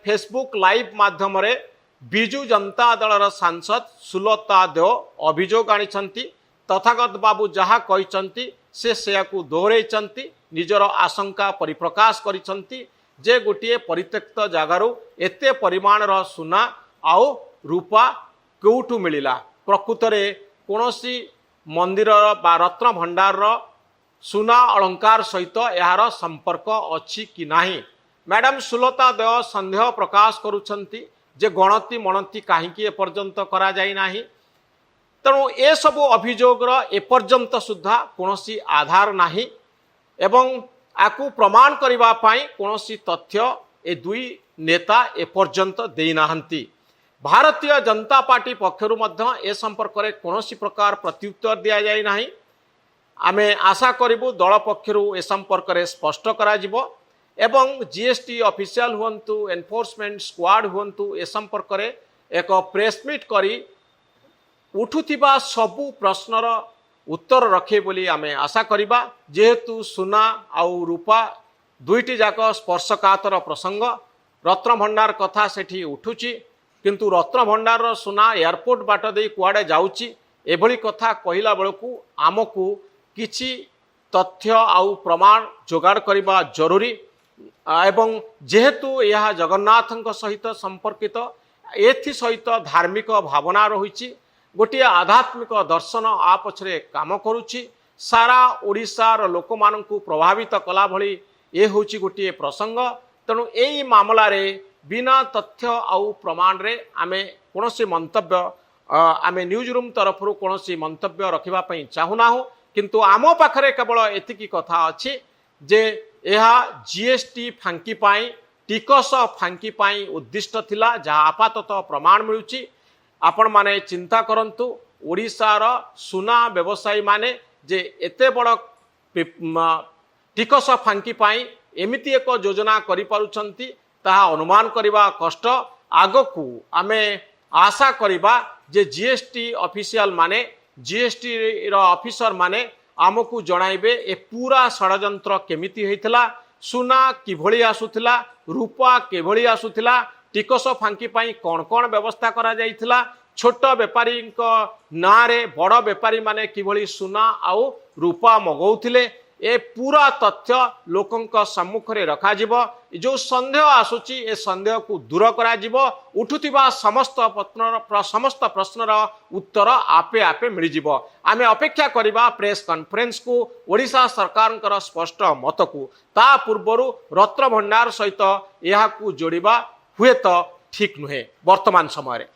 Facebook live माध्यम विजु जनता दलर सांसद सुलता देव अभियोग आनी तथागत बाबू जहाँ कहते से दोहराई निजर आशंका परिप्रकाश करिसंती जे गोटे परित्यक्त जगार एते परिमाणर सुना आउ रूपा केउठू मिलिला प्रकृत रे कोनोसी मंदिर बा रत्न भंडार सुना अलंकार सहित यार संपर्क अछि कि नाही। मैडम सुलता देव संदेह प्रकाश करुछंती जे गणति मणति काहींकी एपर्यंत करा जाई नाही। तेणु ए सबु अभियोगर एपर्यंत सुद्धा कोनोसी आधार नाही एवं आकु प्रमाण करिबा पाई कोनोसी तथ्य ए दुई नेता एपर्यंत देई नाहंती। भारतीय जनता पार्टी पक्षरु मध्य ए संपर्क रे कोनोसी प्रकार प्रत्युत्तर दिया जाई नाही। आमे आशा करिबु दल पक्षरु ए संपर्क रे स्पष्ट करा जिवो एवं जीएसटी ऑफिशियल हुंतु एनफोर्समेंट स्क्वाड हुंतु ए संपर्क रे एक प्रेस मीट करी उठुथिबा सबु प्रश्नर उत्तर रखे बोली आमे आशा करिबा। जेहेतु सुना आउ रूपा दुईटी जाक स्पर्शकातर प्रसंग रत्न भंडार कथा सेठी उठुची किंतु रत्न भंडार सुना एयरपोर्ट बाट दे कुआडे जाउची एभली कथा कहिला बेलकू आमकू किछि तथ्य आउ प्रमाण जोगाड़ करबा जरूरी एवं जेहेतु यह जगन्नाथଙ୍କ सहित संपर्कित एथि सहित धार्मिक भावना रहिछि गोटे आध्यात्मिक दर्शन आ पछरे काम करुछि सारा ओडिशार लोक मानकू प्रभावित कला भली ए होछि गोटे प्रसंग। तेणु एई मामला रे बिना तथ्य आउ प्रमाण रे आमे कोनोसी मंतव्य आमे न्यूज रूम तरफ कोनोसी मंतव्य रखिबा पई चाहुना हो किंतु आमो पाखरे केवल एतिकी कथा अछि जे यह जीएसटी फांकी पाई टिकस फांकी पाई उद्दिष्ट थिला जहाँ आपाततः प्रमाण मिलुची। आपण माने चिंता करंतु ओडिशार सुना व्यवसायी माने जे एते बड़ टिकस फांकी पाई एमिति एक योजना करि पारुछंती ताहा अनुमान करिबा कष्ट। आगकू आमे आशा करिबा जे जीएसटी ऑफिशियल माने जीएसटी रो ऑफिसर माने आमकू जणाइबे ए पूरा षडयंत्र केमिति हेइतला सुना किभଳି आसुथिला रूपा केभଳି आसुथिला टिकस फांकी पाई कौन कौन व्यवस्था करा जाइथिला छोट बेपारी ना रे बड़ बेपारी माने किभଳି सुना आउ रूपा मगौथिले ए पूरा तथ्य लोकंक सम्मुख रे रखा जिवो। जो संदेह आसुची ए संदेह को दूर करा जिवो उठुथिबा समस्त प्रश्नर उत्तर आपे आपे मिल जिवो। आमे अपेक्षा करिबा प्रेस कॉन्फ्रेंस को ओडिशा सरकारंकर स्पष्ट मत को ता पूर्वरु रत्न भंडार सहित यहाकू जोड़िबा हुए तो ठीक नुहे वर्तमान समय रे।